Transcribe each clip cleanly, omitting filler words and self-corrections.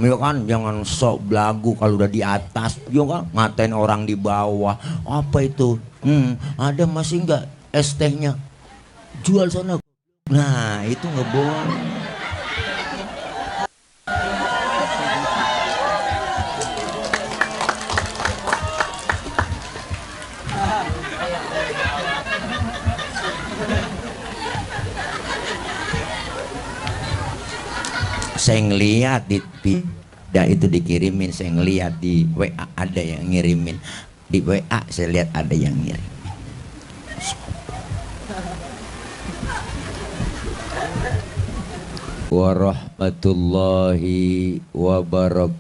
Ya kan, jangan sok belagu kalau udah di atas, ya kan, ngatain orang di bawah. Apa itu? Ada masih nggak es tehnya? Jual sana. Nah, itu nggak boleh. Saya ngeliat di tidak itu dikirimin, saya ngeliat di WA ada yang ngirimin, di WA saya lihat ada yang ngirim. Warahmatullahi wabarakatuh.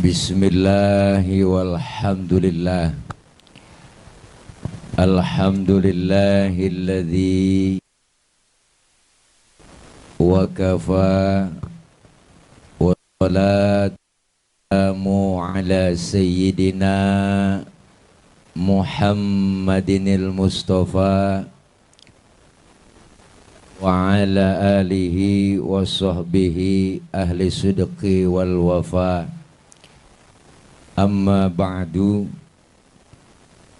Bismillahi walhamdulillah. Alhamdulillahilladzi wa kafa wa salatu ala sayyidina Muhammadinil Mustafa wa ala alihi wa sahbihi ahli sidqi wal wafa. Amma ba'du,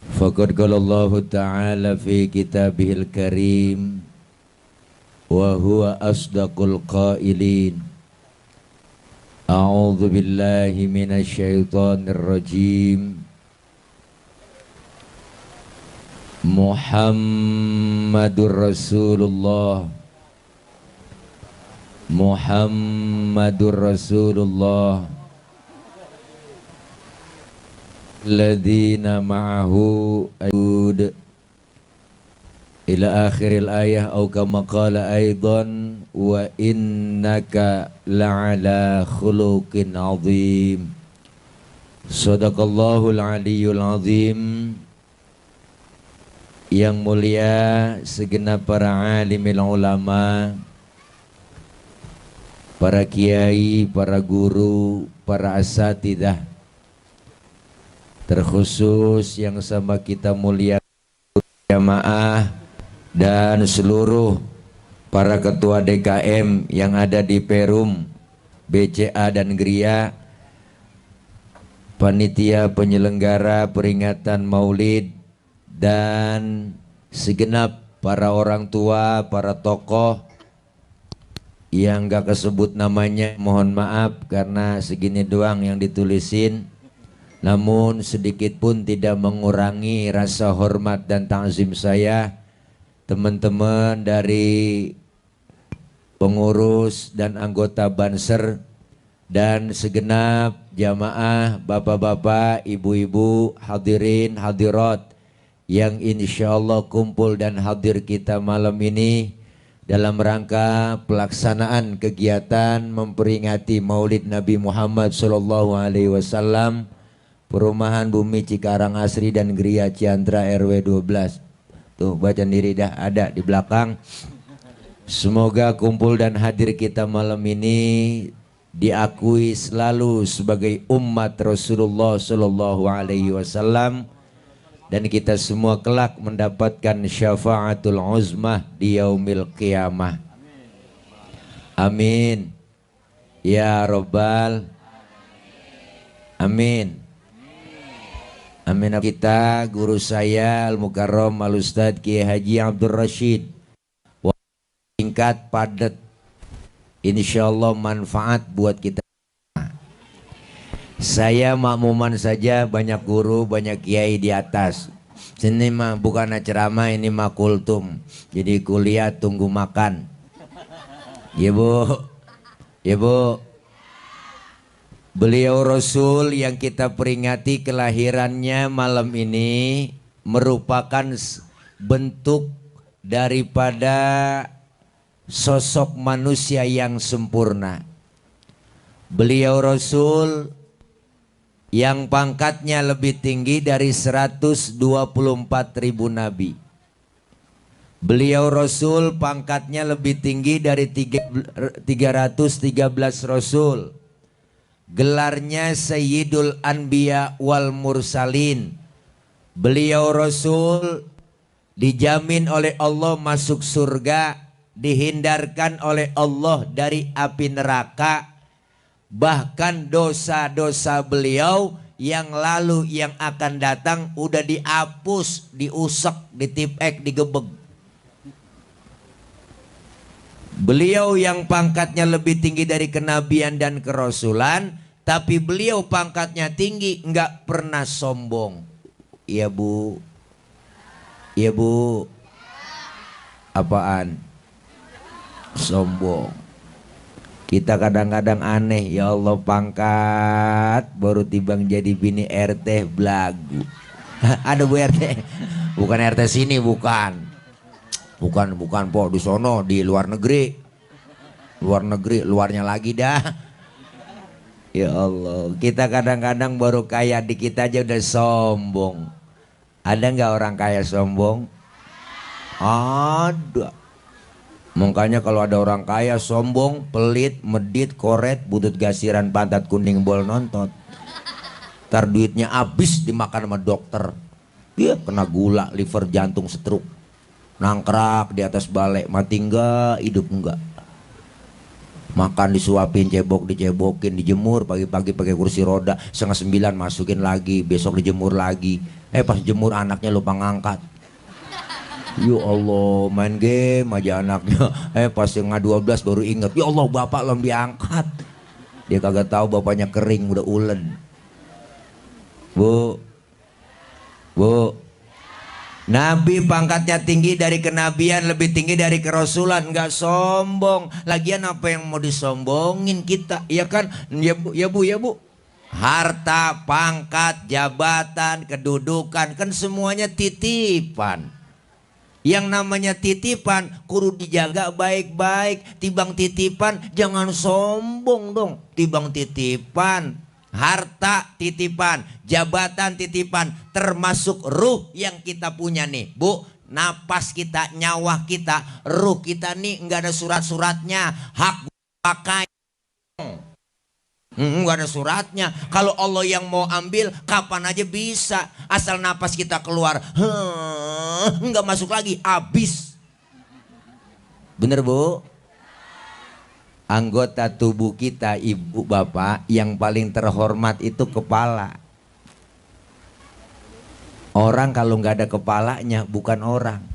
faqad qala Allah Ta'ala fi kitabihil karim wa huwa asdaqul qailin. A'udzu billahi minasy syaithanir rajim. Muhammadur Rasulullah, Muhammadur Rasulullah, alladzina ma'ahu ayud ila akhiril ayah au kama qala aidan wa innaka la'ala khuluqin azim. Sadaqallahul aliyyul azim. Yang mulia segenap para alimil ulama, para kiai, para guru, para asatidzah, terkhusus yang sama kita mulia jamaah dan seluruh para ketua DKM yang ada di Perum, BCA dan Gria, panitia penyelenggara peringatan Maulid, dan segenap para orang tua, para tokoh yang gak kesebut namanya, mohon maaf karena segini doang yang ditulisin. Namun sedikit pun tidak mengurangi rasa hormat dan ta'zim saya, teman-teman dari pengurus dan anggota Banser dan segenap jamaah, bapak-bapak, ibu-ibu, hadirin, hadirat yang insya Allah kumpul dan hadir kita malam ini dalam rangka pelaksanaan kegiatan memperingati Maulid Nabi Muhammad SAW, Perumahan Bumi Cikarang Asri dan Gria Ciantra RW 12. Tuh baca diri dah ada di belakang. Semoga kumpul dan hadir kita malam ini diakui selalu sebagai umat Rasulullah SAW, dan kita semua kelak mendapatkan syafaatul uzmah di yaumil qiyamah. Amin ya rabbal amin. Amin. Kita guru saya Al-Mukarram Al-Ustadz Kiai Haji Abdul Rashid, singkat padat, insyaallah manfaat buat kita. Saya makmuman saja, banyak guru, banyak kiai di atas. Sini mah bukan ceramah, ini mah kultum. Jadi kuliah tunggu makan. Ya bu, ya bu. Beliau Rasul yang kita peringati kelahirannya malam ini merupakan bentuk daripada sosok manusia yang sempurna. Beliau Rasul yang pangkatnya lebih tinggi dari 124.000 nabi. Beliau Rasul pangkatnya lebih tinggi dari 313 Rasul. Gelarnya Sayyidul Anbiya wal Mursalin. Beliau Rasul dijamin oleh Allah masuk surga, dihindarkan oleh Allah dari api neraka. Bahkan dosa-dosa beliau yang lalu yang akan datang udah dihapus, diusek, ditipek, digebeg. Beliau yang pangkatnya lebih tinggi dari kenabian dan kerasulan, tapi beliau pangkatnya tinggi, nggak pernah sombong. Iya bu, iya bu. Apaan? Sombong. Kita kadang-kadang aneh, ya Allah pangkat baru tibang jadi bini RT belagu. Ada bu RT? Bukan RT sini, bukan. Bukan po, di sono, di luar negeri. Luar negeri, luarnya lagi dah. Ya Allah, kita kadang-kadang baru kaya dikit aja udah sombong. Ada nggak orang kaya sombong? Ada. Makanya kalau ada orang kaya sombong, pelit, medit, koret, butut gasiran, pantat kuning, bol nontot. Ntar duitnya habis dimakan sama dokter. Dia kena gula, liver, jantung, stroke. Nangkrak di atas balai, mati enggak, hidup enggak. Makan disuapin, cebok dicebokin, dijemur pagi-pagi pakai kursi roda, 8:30 masukin lagi, besok dijemur lagi. Pas jemur anaknya lupa ngangkat. Ya Allah, main game aja anaknya. Pas setengah 12 baru inget, ya Allah bapak belum diangkat. Dia kagak tahu bapaknya kering udah ulen. Bu, Nabi pangkatnya tinggi dari kenabian, lebih tinggi dari kerasulan, nggak sombong. Lagian apa yang mau disombongin kita, ya kan? Ya bu. Harta, pangkat, jabatan, kedudukan, kan semuanya titipan. Yang namanya titipan kudu dijaga baik-baik. Tibang titipan jangan sombong dong. Tibang titipan, harta titipan, jabatan titipan, termasuk ruh yang kita punya nih bu. Napas kita, nyawa kita, ruh kita nih nggak ada surat-suratnya. Hak pakai nggak ada suratnya. Kalau Allah yang mau ambil kapan aja bisa, asal napas kita keluar nggak masuk lagi, habis. Bener bu? Anggota tubuh kita ibu bapak yang paling terhormat itu kepala. Orang kalau nggak ada kepalanya bukan orang,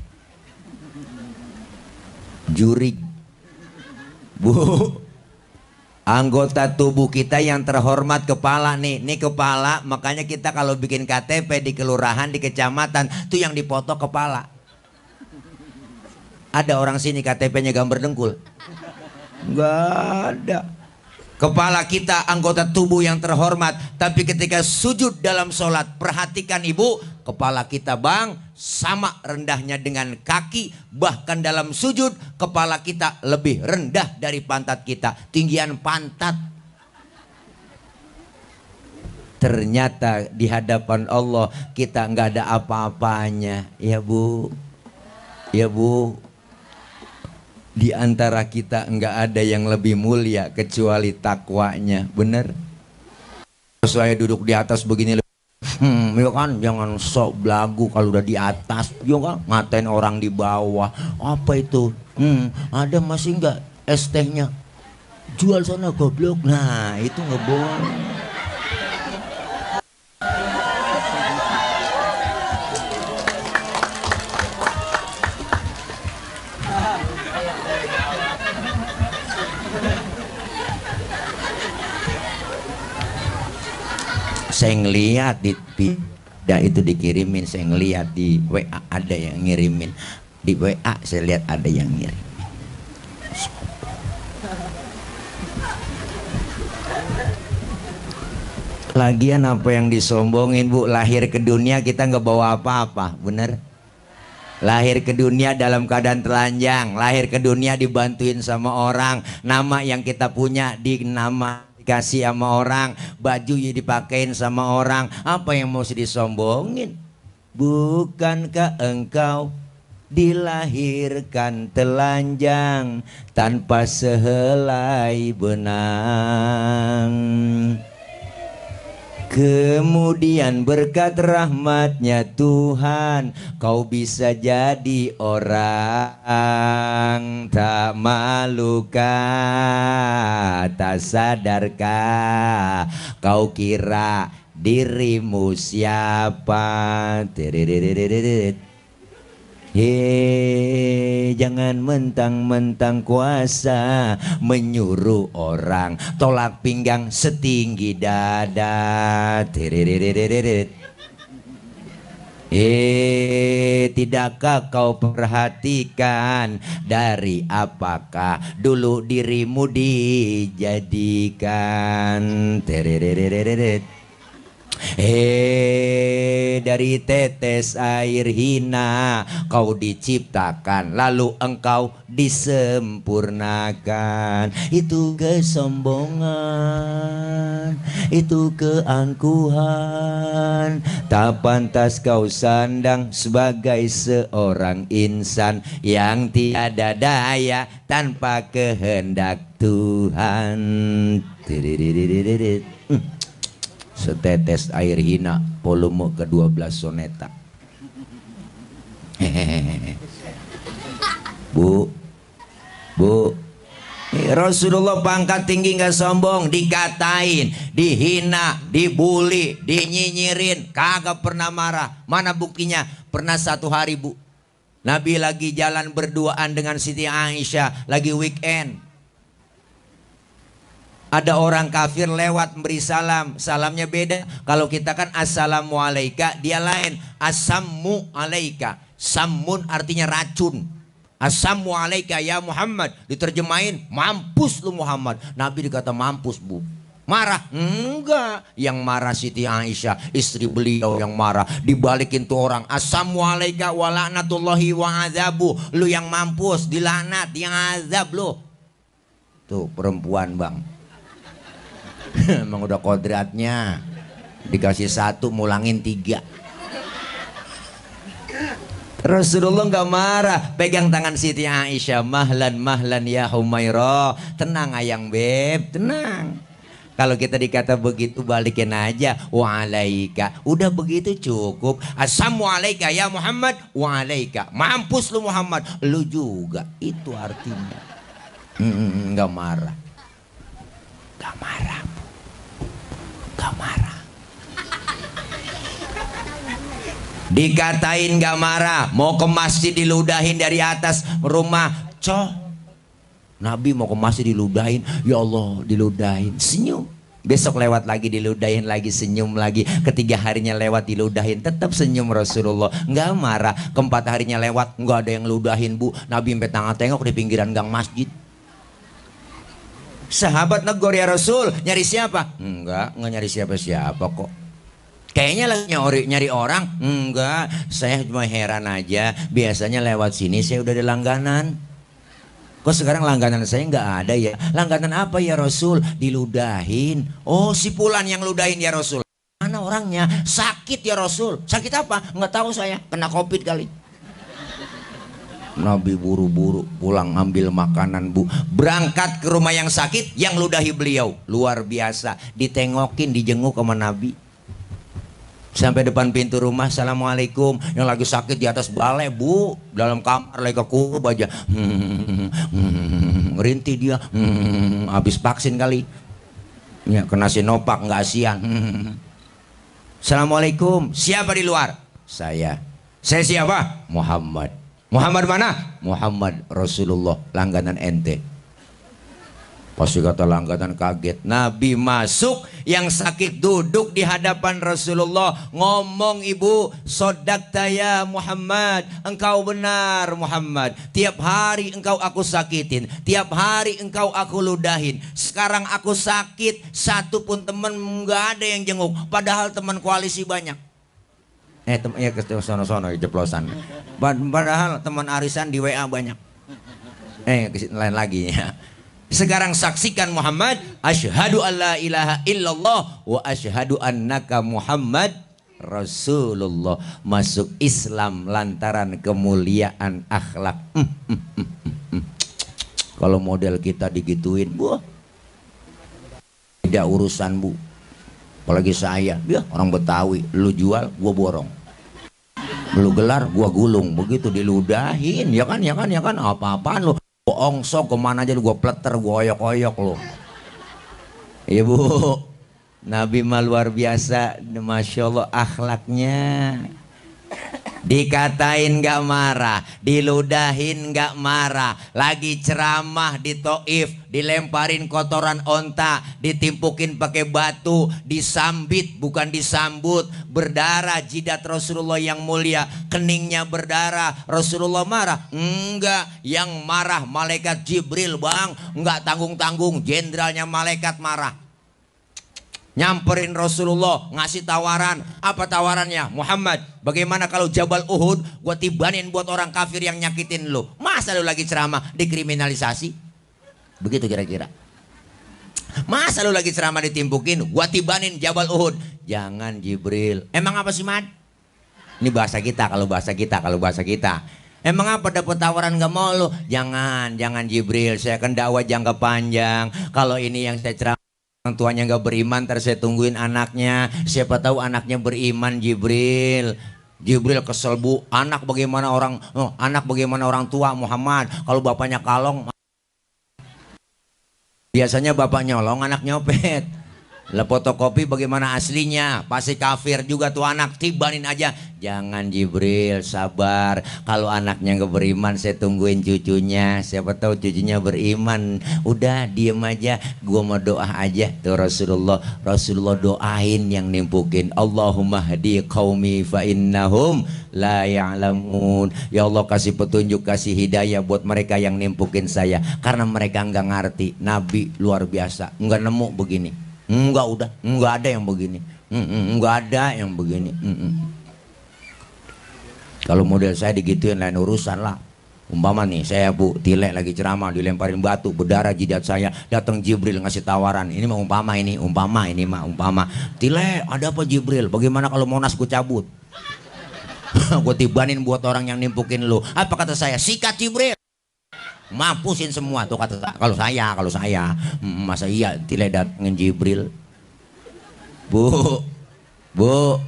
jurig. Bu, anggota tubuh kita yang terhormat kepala nih. Nih kepala, makanya kita kalau bikin KTP di kelurahan, di kecamatan, tuh yang dipoto kepala. Ada orang sini KTP-nya gambar dengkul? Nggak ada. Kepala kita anggota tubuh yang terhormat, tapi ketika sujud dalam sholat, perhatikan ibu, kepala kita bang sama rendahnya dengan kaki. Bahkan dalam sujud kepala kita lebih rendah dari pantat kita, tinggian pantat. Ternyata di hadapan Allah kita nggak ada apa-apanya, ya bu, ya bu. Di antara kita nggak ada yang lebih mulia kecuali takwanya, bener? Saya duduk di atas begini, ya kan, jangan sok belagu kalau udah di atas, ya kan, ngatain orang di bawah. Apa itu? Ada masih nggak es tehnya? Jual sana goblok. Nah itu nggak boleh. Saya ngeliat di itu dikirimin, saya ngeliat di WA ada yang ngirimin, di WA saya lihat ada yang ngirimin. Lagian apa yang disombongin bu? Lahir ke dunia kita nggak bawa apa-apa, bener? Lahir ke dunia dalam keadaan telanjang, lahir ke dunia dibantuin sama orang, nama yang kita punya dikasih sama orang, baju yang dipakein sama orang. Apa yang mau disombongin? Bukankah engkau dilahirkan telanjang tanpa sehelai benang? Kemudian berkat rahmatnya Tuhan, kau bisa jadi orang tak malukah, tak sadarkah kau kira dirimu siapa? Jangan mentang-mentang kuasa menyuruh orang tolak pinggang setinggi dada. Tidakkah kau perhatikan dari apakah dulu dirimu dijadikan? Dari tetes air hina kau diciptakan, lalu engkau disempurnakan. Itu kesombongan, itu keangkuhan, tak pantas kau sandang sebagai seorang insan yang tiada daya tanpa kehendak Tuhan. Setetes air hina, volume ke-12 soneta. Bu, Rasulullah pangkat tinggi nggak sombong, dikatain, dihina, dibully, dinyinyirin, kagak pernah marah. Mana buktinya? Pernah satu hari Bu, Nabi lagi jalan berduaan dengan Siti Aisyah, lagi weekend. Ada orang kafir lewat memberi salam, salamnya beda. Kalau kita kan assalamualaika, dia lain asammu alaika. Sammun artinya racun. Asammu alaika ya Muhammad, diterjemahin mampus lu Muhammad. Nabi dikata mampus Bu. Marah? Enggak. Yang marah Siti Aisyah, istri beliau yang marah. Dibalikin tuh orang, asammu alaika wa la'natullahi wa azabu. Lu yang mampus, dilaknat, yang azab lu. Tuh perempuan Bang. Emang udah kodratnya, dikasih satu mulangin 3. Rasulullah nggak marah, pegang tangan Siti Aisyah, mahlan mahlan ya Humairah, tenang ayang beb, tenang. Kalau kita dikata begitu balikin aja, wa'alaika, udah begitu cukup. Assalamualaikum ya Muhammad, wa'alaika, mampus lu Muhammad, lu juga, itu artinya. Nggak marah, nggak marah. Gak marah. Dikatain gak marah, mau ke masjid diludahin dari atas rumah, Nabi mau ke masjid diludahin, ya Allah diludahin, senyum. Besok lewat lagi diludahin lagi, senyum lagi. Ketiga harinya lewat diludahin, tetap senyum Rasulullah, nggak marah. Keempat harinya lewat, nggak ada yang ludahin Bu. Nabi sampai tangan tengok di pinggiran gang masjid. Sahabat negor, ya Rasul, nyari siapa? Enggak nyari siapa-siapa kok. Kayaknya lagi nyari orang. Enggak, saya cuma heran aja. Biasanya lewat sini saya udah ada langganan. Kok sekarang langganan saya nggak ada ya? Langganan apa ya Rasul? Diludahin. Oh, si Fulan yang ludahin ya Rasul. Mana orangnya? Sakit ya Rasul. Sakit apa? Nggak tahu saya. Kena COVID kali. Nabi buru-buru pulang ambil makanan Bu, berangkat ke rumah yang sakit, yang ludahi beliau. Luar biasa, ditengokin, dijenguk sama Nabi. Sampai depan pintu rumah, assalamualaikum. Yang lagi sakit di atas balai Bu, dalam kamar lagi kekurub aja, ngerintih dia, habis vaksin kali ya, kena Sinovac nggak siang. Assalamualaikum, siapa di luar? Saya siapa? Muhammad. Muhammad mana? Muhammad Rasulullah, langganan ente. Pasti kata langganan kaget. Nabi masuk, yang sakit duduk di hadapan Rasulullah, ngomong, ibu, sodakta ya Muhammad, engkau benar Muhammad, tiap hari engkau aku sakitin, tiap hari engkau aku ludahin. Sekarang aku sakit, satu pun teman nggak ada yang jenguk, padahal teman koalisi banyak. Ya ke sono-sono jeplosan. Padahal teman arisan di WA banyak. Lain lagi ya. Sekarang saksikan Muhammad, asyhadu alla ilaha illallah wa asyhadu annaka Muhammad Rasulullah. Masuk Islam lantaran kemuliaan akhlak. Kalau model kita digituin, Bu, tidak urusan Bu. Apalagi saya, ya orang Betawi, lu jual, gua borong. Lu gelar, gua gulung, begitu diludahin, ya kan, apa-apaan lu, gua ongsok kemana aja lu, gua pleter, gua oyok-oyok lu. Ibu, Nabi mah luar biasa, masya Allah akhlaknya. Dikatain gak marah, diludahin gak marah, lagi ceramah di Taif, dilemparin kotoran onta, ditimpukin pakai batu, disambit bukan disambut, berdarah jidat Rasulullah yang mulia, keningnya berdarah, Rasulullah marah? Enggak, yang marah malaikat Jibril bang, enggak tanggung-tanggung, jenderalnya malaikat marah. Nyamperin Rasulullah, ngasih tawaran. Apa tawarannya? Muhammad, bagaimana kalau Jabal Uhud gua tibanin buat orang kafir yang nyakitin lu? Masa lu lagi ceramah dikriminalisasi? Begitu kira-kira. Masa lu lagi ceramah ditimpukin, gua tibanin Jabal Uhud? Jangan Jibril. Emang apa sih, Mad? Ini bahasa kita, kalau bahasa kita. Emang apa dapat tawaran gak mau lu? Jangan Jibril, saya kan dakwah jangka panjang. Kalau ini yang saya ceramah, orang tuanya nggak beriman, ntar saya tungguin anaknya. Siapa tahu anaknya beriman. Jibril kesel bu. Anak bagaimana orang tua Muhammad? Kalau bapaknya kalong, biasanya bapak nyolong, anak nyopet. Lah fotokopi bagaimana aslinya? Pasti kafir juga tuh anak, tibanin aja. Jangan Jibril, sabar. Kalau anaknya nggak beriman, saya tungguin cucunya. Siapa tahu cucunya beriman. Udah diem aja, gua mau doa aja. Tuh Rasulullah doain yang nimpukin. Allahumma hadi qaumi fa innahum la ya'lamun. Ya Allah kasih petunjuk, kasih hidayah buat mereka yang nimpukin saya, karena mereka nggak ngerti. Nabi luar biasa, nggak nemu begini. Enggak ada yang begini. Kalau model saya digituin lain urusan lah. Umpama nih saya bu Tilek lagi ceramah, dilemparin batu, berdarah jidat saya, datang Jibril ngasih tawaran. Ini mah umpama. Tilek, ada apa Jibril? Bagaimana kalau Monas gue cabut? Gue tibanin buat orang yang nimpukin lu. Apa kata saya? Sikat Jibril, mampusin semua tuh kata. Kalau saya masa iya Tilek datengin Jibril? Bu,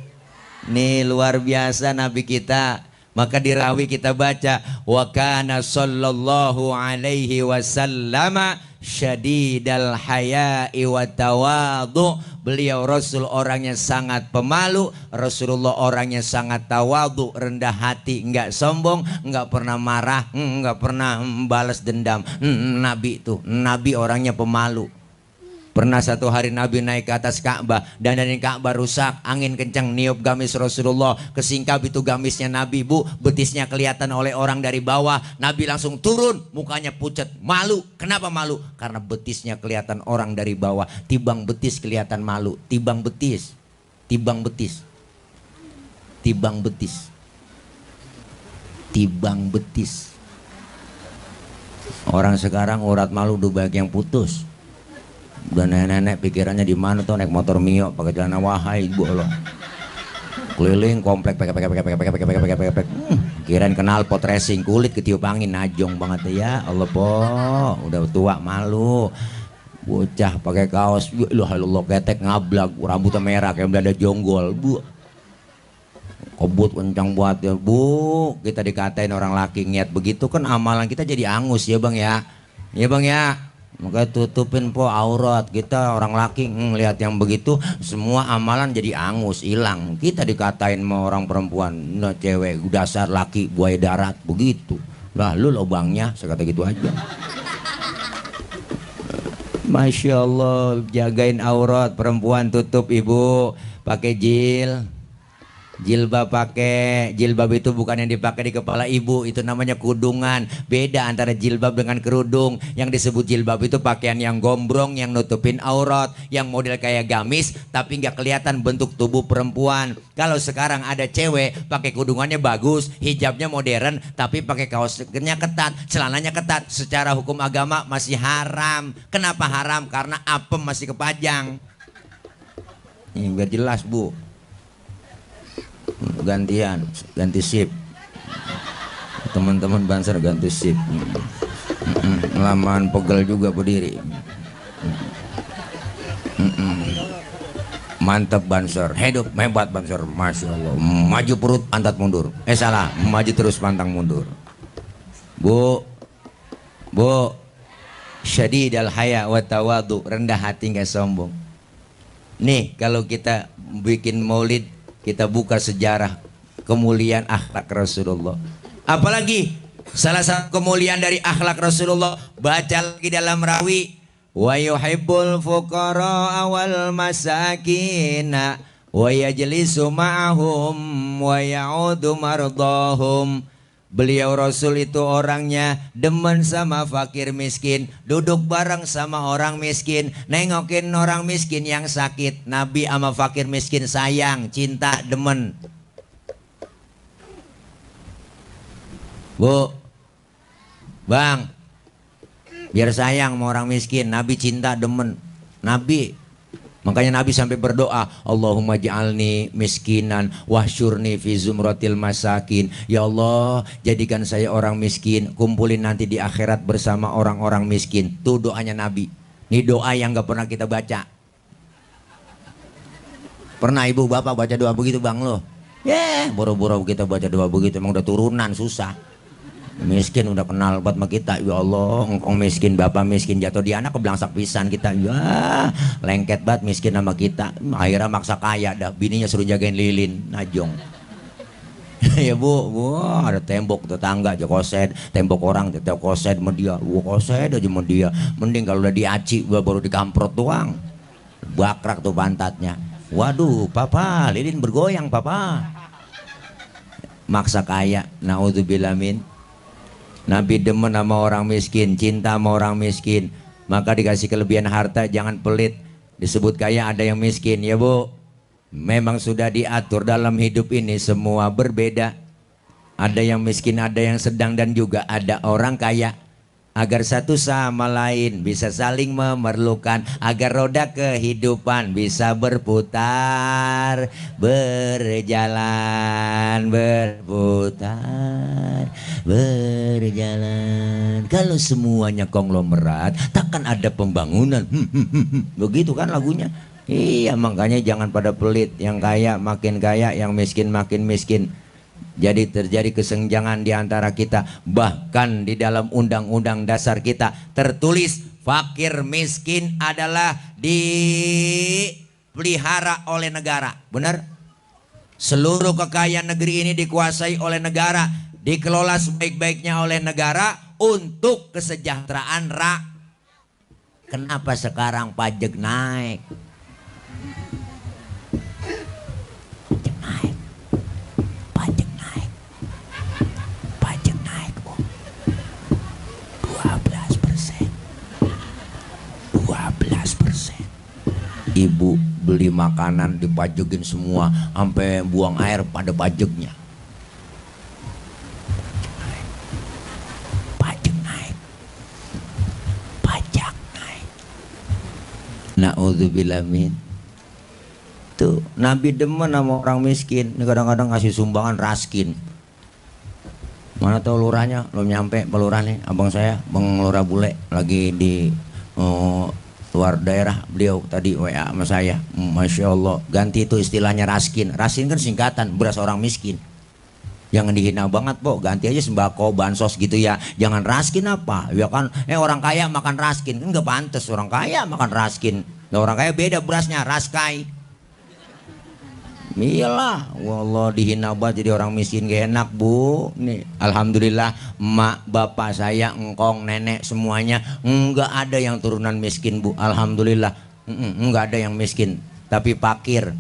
nih luar biasa Nabi kita. Maka di rawi kita baca, wa kana sallallahu alaihi wasallam syadidal haya'i wa tawadhu. Beliau Rasul orangnya sangat pemalu, Rasulullah orangnya sangat tawadhu, rendah hati, enggak sombong, enggak pernah marah, enggak pernah balas dendam. Nabi orangnya pemalu. Pernah satu hari Nabi naik ke atas Ka'bah, dan dari Ka'bah rusak, angin kencang niup gamis Rasulullah, kesingkap itu gamisnya Nabi bu, betisnya kelihatan oleh orang dari bawah. Nabi langsung turun, mukanya pucat, malu. Kenapa malu? Karena betisnya kelihatan orang dari bawah. Tibang betis kelihatan malu. Tibang betis. Orang sekarang urat malu udah banyak yang putus. Udah nenek-nenek pikirannya di mana tuh, naik motor Mio pakai celana wahai ibu lo, keliling komplek pek kirain kenal pot racing, kulit ketiup angin, najong banget ya Allah po. Udah tua malu, bocah pakai kaos Allah ketek ngablak, rambutnya merah kayak belada jonggol bu, kobut kencang buat ya bu. Kita dikatain orang laki niat begitu kan, amalan kita jadi angus ya bang ya. Maka tutupin po aurat kita. Orang laki ngelihat yang begitu, semua amalan jadi angus, hilang. Kita dikatain sama orang perempuan, nah cewek dasar laki buaya darat begitu. Lah lu lobangnya, saya kata gitu aja. Masya Allah, jagain aurat perempuan, tutup ibu, pakai jilbab. Jilbab itu bukan yang dipakai di kepala ibu, itu namanya kudungan. Beda antara jilbab dengan kerudung. Yang disebut jilbab itu pakaian yang gombrong, yang nutupin aurat, yang model kayak gamis tapi nggak kelihatan bentuk tubuh perempuan. Kalau sekarang ada cewek pakai kudungannya bagus, hijabnya modern, tapi pakai kaosnya ketat, celananya ketat, secara hukum agama masih haram. Kenapa haram? Karena apem masih kepajang. Ini biar jelas bu. Ganti sip, teman-teman Banser ganti sip. Lamaan pegel juga berdiri. Mantap Banser, hidup hebat Banser, masya Allah. Maju perut, pantat mundur. Salah, maju terus pantang mundur. Bu, bu, syadidal haya wa tawadu, rendah hati nggak sombong. Nih kalau kita bikin maulid, kita buka sejarah kemuliaan akhlak Rasulullah. Apalagi salah satu kemuliaan dari akhlak Rasulullah, baca lagi dalam rawi, wa yuhibbul fuqara wal masakina wa yajlisu ma'ahum wa ya'udu mardahum. Beliau Rasul itu orangnya demen sama fakir miskin, duduk bareng sama orang miskin, nengokin orang miskin yang sakit. Nabi sama fakir miskin sayang, cinta, demen. Bu, bang, biar sayang sama orang miskin. Nabi cinta, demen. Nabi, makanya Nabi sampai berdoa, Allahumma ja'alni miskinan wahsyurni fi zumratil masakin. Ya Allah, jadikan saya orang miskin, kumpulin nanti di akhirat bersama orang-orang miskin. Itu doanya Nabi. Ini doa yang gak pernah kita baca. Pernah ibu bapak baca doa begitu bang lo? Boro-boro kita baca doa begitu, emang udah turunan susah. Miskin udah kenal buat sama kita. Ya Allah, engkong miskin, bapak miskin, jatuh di anak keblangsak pisan kita. Ya lengket banget miskin sama kita. Akhirnya maksa kaya dah, bininya suruh jagain lilin najong. Ya bu, ada tembok tetangga aja koset, tembok orang tetep koset sama dia. Koset aja sama dia. Mending kalau udah diaci baru dikamprot doang, bakrak tuh pantatnya. Waduh papa, lilin bergoyang papa. Maksa kaya, naudzubillah min. Nabi demen sama orang miskin, cinta sama orang miskin. Maka dikasih kelebihan harta, jangan pelit. Disebut kaya ada yang miskin, ya bu. Memang sudah diatur dalam hidup ini semua berbeda. Ada yang miskin, ada yang sedang, dan juga ada orang kaya. Agar satu sama lain bisa saling memerlukan, agar roda kehidupan bisa berputar, berjalan, berputar, berjalan. Kalau semuanya konglomerat, takkan ada pembangunan. Begitu kan lagunya. Iya, makanya jangan pada pelit. Yang kaya makin kaya, yang miskin makin miskin. Jadi terjadi kesenjangan di antara kita. Bahkan di dalam undang-undang dasar kita tertulis fakir miskin adalah dipelihara oleh negara. Benar? Seluruh kekayaan negeri ini dikuasai oleh negara, dikelola sebaik-baiknya oleh negara untuk kesejahteraan rakyat. Kenapa sekarang pajak naik? Ibu beli makanan dipajekin semua, sampai buang air pada pajaknya. Pajak naik, pajak naik. Naudzubillah min. Tuh Nabi demen sama orang miskin. Kadang-kadang ngasih sumbangan raskin. Mana tahu lurahnya belum nyampe, pelurahnya abang saya, bang lurah bule lagi di luar daerah. Beliau tadi WA sama saya, Masya Allah, ganti itu istilahnya raskin. Raskin kan singkatan beras orang miskin. Jangan dihina banget po, ganti aja sembako, bansos gitu ya. Jangan raskin apa ya kan, orang kaya makan raskin kan gak pantas. Orang kaya makan raskin, nah, orang kaya beda berasnya, raskai. Iyalah, wallah dihina banget jadi orang miskin gak enak bu. Nih, alhamdulillah emak, bapak saya, engkong, nenek semuanya enggak ada yang turunan miskin bu. Alhamdulillah, enggak ada yang miskin, tapi fakir.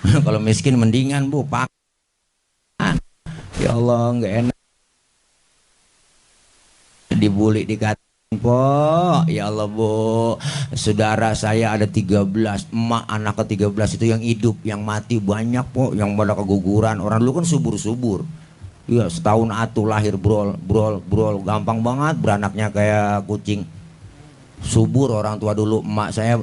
Kalau miskin mendingan bu, pak. Ya Allah nggak enak. Dibully dikata. Po, ya Allah bu, saudara saya ada 13, emak anak ke 13 itu yang hidup, yang mati banyak po, yang pada keguguran. Orang dulu kan subur-subur, iya setahun atuh lahir brol, gampang banget beranaknya kayak kucing. Subur orang tua dulu. Emak saya,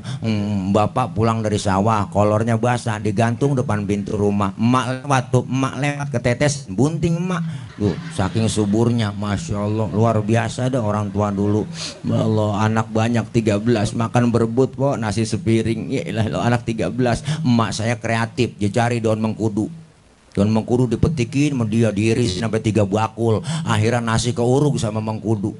bapak pulang dari sawah, kolornya basah, digantung depan pintu rumah. Emak lewat ketetes bunting emak. Tuh, saking suburnya, masya Allah, luar biasa dah orang tua dulu. Ya Allah, anak banyak 13, makan berebut po, nasi sepiring. Ya ilah, anak 13. Emak saya kreatif, dia cari daun mengkudu. Daun mengkudu dipetikin, dia diiris sampai 3 bakul. Akhirnya nasi keurung sama mengkudu,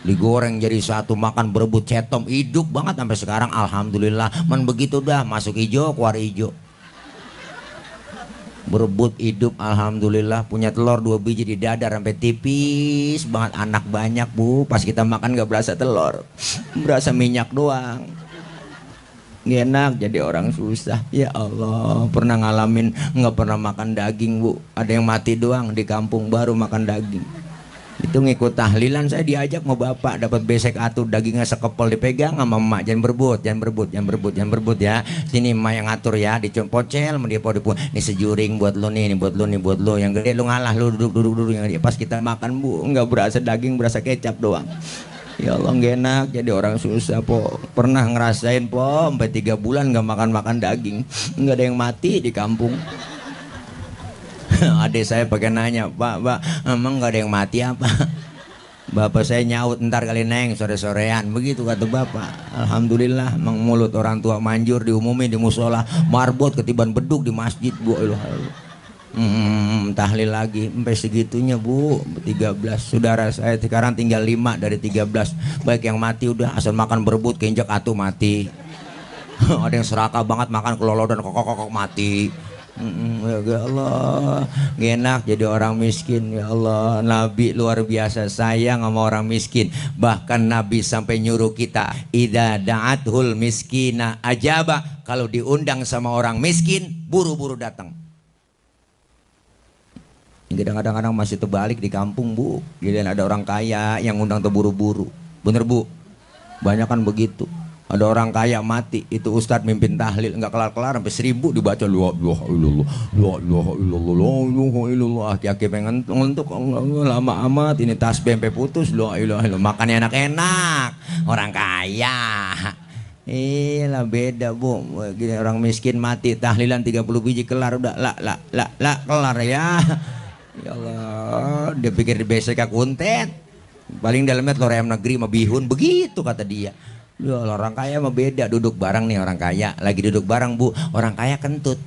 digoreng jadi satu, makan berebut cetom, hidup banget sampai sekarang alhamdulillah. Men begitu dah, masuk hijau keluar hijau, berebut hidup alhamdulillah. Punya telur 2 biji di dadar sampai tipis banget, anak banyak bu. Pas kita makan gak berasa telur, berasa minyak doang. Gak enak jadi orang susah. Ya Allah, pernah ngalamin nggak pernah makan daging bu. Ada yang mati doang di kampung baru makan daging. Itu ngikut tahlilan saya diajak mau bapak, dapat besek atur, dagingnya sekepel, dipegang sama emak, jangan berebut ya, sini emak yang ngatur ya, dipocel sama dia, ini sejuring buat lo nih, ini buat lo, nih buat lo, yang gede lo ngalah, lo duduk yang gede. Pas kita makan bu, nggak berasa daging, berasa kecap doang. Ya Allah, nggak enak jadi orang susah po. Pernah ngerasain po sampai 3 bulan nggak makan daging, nggak ada yang mati di kampung. Adik saya pakai nanya, pak emang nggak ada yang mati apa? Bapak saya nyaut, ntar kali neng sore-sorean, begitu kata bapak. Alhamdulillah, emang mulut orang tua manjur, diumumin di musola, marbot ketiban beduk di masjid bu. Tahlil lagi sampai segitunya bu. 13 saudara saya sekarang tinggal 5 dari 13. Baik yang mati udah asal makan berebut keinjak atuh mati. Ada yang serakah banget makan kelolo dan kokok mati. Ya Allah, gak enak jadi orang miskin. Ya Allah, Nabi luar biasa sayang sama orang miskin. Bahkan Nabi sampai nyuruh kita, idza da'athul miskina ajaba, kalau diundang sama orang miskin buru-buru datang. Kadang-kadang masih terbalik di kampung bu. Giliran ada orang kaya yang undang terburu-buru. Bener bu, banyak kan begitu. Ada orang kaya mati, itu ustadz mimpin tahlil nggak kelar-kelar sampai 1000 dibaca, la ilaha illallah, la ilaha illallah, la ilaha illallah. Aki-aki pengen ngantuk, lama amat ini tasbih sampai putus, la ilaha illallah. Makannya enak-enak, orang kaya. Lah beda bu. Gini orang miskin mati tahlilan 30 biji kelar udah, la kelar ya. Ya Allah, dia pikir di besek kuntet. Paling dalamnya telur ayam negeri sama bihun, begitu kata dia. Ya, orang kaya mah beda, duduk bareng nih orang kaya, lagi duduk bareng bu, orang kaya kentut,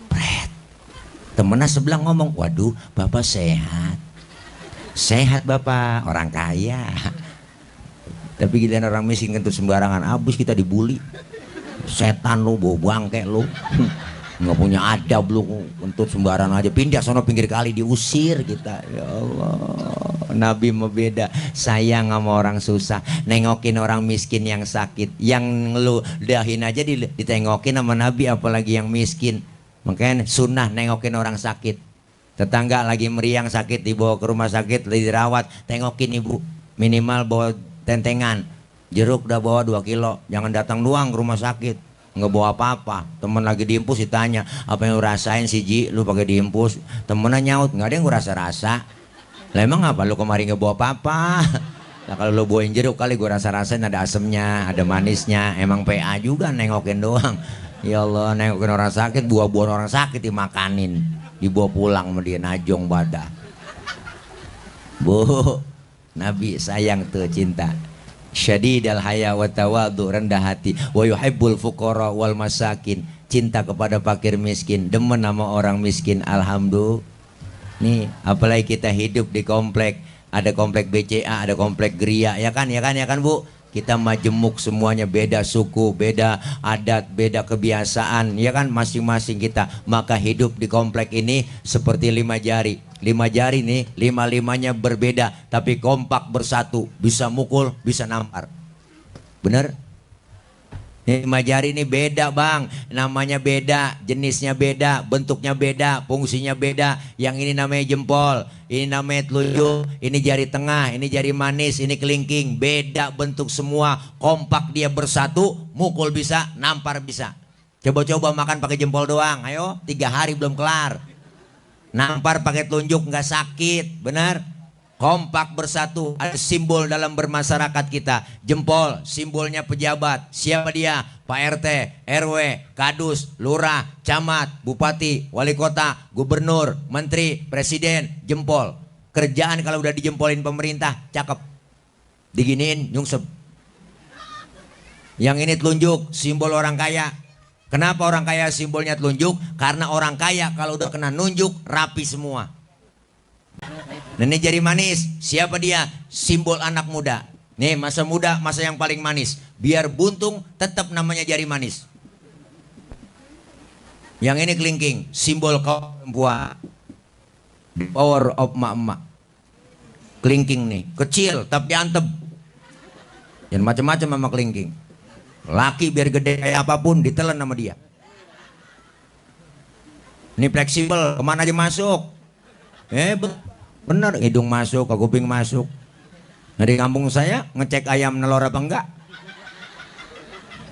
pret, temennya sebelah ngomong, waduh bapak sehat, sehat bapak, orang kaya. Tapi giliran orang miskin kentut sembarangan, abis kita dibully, setan lu, bau bangke lu, nggak punya adab lu, kentut sembarangan aja, pindah sono pinggir kali, diusir kita. Ya Allah, Nabi mah beda, sayang sama orang susah, nengokin orang miskin yang sakit, yang lu dahin aja ditengokin sama Nabi, apalagi yang miskin. Makanya sunnah nengokin orang sakit. Tetangga lagi meriang sakit, dibawa ke rumah sakit, dirawat, tengokin ibu, minimal bawa tentengan, jeruk udah bawa 2 kilo, jangan datang doang ke rumah sakit nggak bawa apa-apa. Temen lagi diimpus ditanya, apa yang lu rasain sih Ji, lu pakai diimpus? Temennya nyaut, nggak ada yang gua rasa-rasa. Lah emang apa lu kemarin nggak bawa apa-apa? Nah kalau lu bawain jeruk kali gua rasa-rasain ada asemnya, ada manisnya. Emang PA juga nengokin doang. Ya Allah, nengokin orang sakit, buah-buahan orang sakit dimakanin, dibawa pulang sama dia, najong badah. Bu, Nabi sayang tuh, cinta. Syadidal haya wa tawadhu, rendah hati, wa yuhibbul fuqara wal masakin, cinta kepada fakir miskin, demen sama orang miskin. Alhamdulillah. Nih, apalagi kita hidup di komplek, ada komplek BCA, ada komplek Geria, ya kan Bu? Kita majemuk semuanya, beda suku, beda adat, beda kebiasaan, ya kan, masing-masing kita. Maka hidup di komplek ini seperti 5 jari. 5 jari nih, 5-5-nya berbeda, tapi kompak bersatu, bisa mukul, bisa nampar. Bener? 5 jari ini beda bang, namanya beda, jenisnya beda, bentuknya beda, fungsinya beda. Yang ini namanya jempol, ini namanya telunjuk, ini jari tengah, ini jari manis, ini kelingking. Beda bentuk semua, kompak dia bersatu, mukul bisa, nampar bisa. Coba-coba makan pakai jempol doang, ayo 3 hari belum kelar. Nampar pakai telunjuk nggak sakit, benar? Kompak bersatu, ada simbol dalam bermasyarakat kita. Jempol, simbolnya pejabat. Siapa dia? Pak RT, RW, Kadus, Lurah, Camat, Bupati, Wali Kota, Gubernur, Menteri, Presiden, jempol. Kerjaan kalau udah dijempolin pemerintah, cakep. Diginiin, nyungsep. Yang ini telunjuk, simbol orang kaya. Kenapa orang kaya simbolnya telunjuk? Karena orang kaya kalau udah kena nunjuk, rapi semua. Nah ini jari manis, siapa dia? Simbol anak muda. Nih masa muda, masa yang paling manis. Biar buntung tetap namanya jari manis. Yang ini kelingking, simbol kaum perempuan. Power of emak-emak. Kelingking nih, kecil tapi antep. Jangan macam-macam sama kelingking. Laki biar gede kayak apapun ditelan sama dia. Ini fleksibel, kemana aja masuk. Bener, hidung masuk, ke kuping masuk. Nah di kampung saya ngecek ayam nelor apa enggak.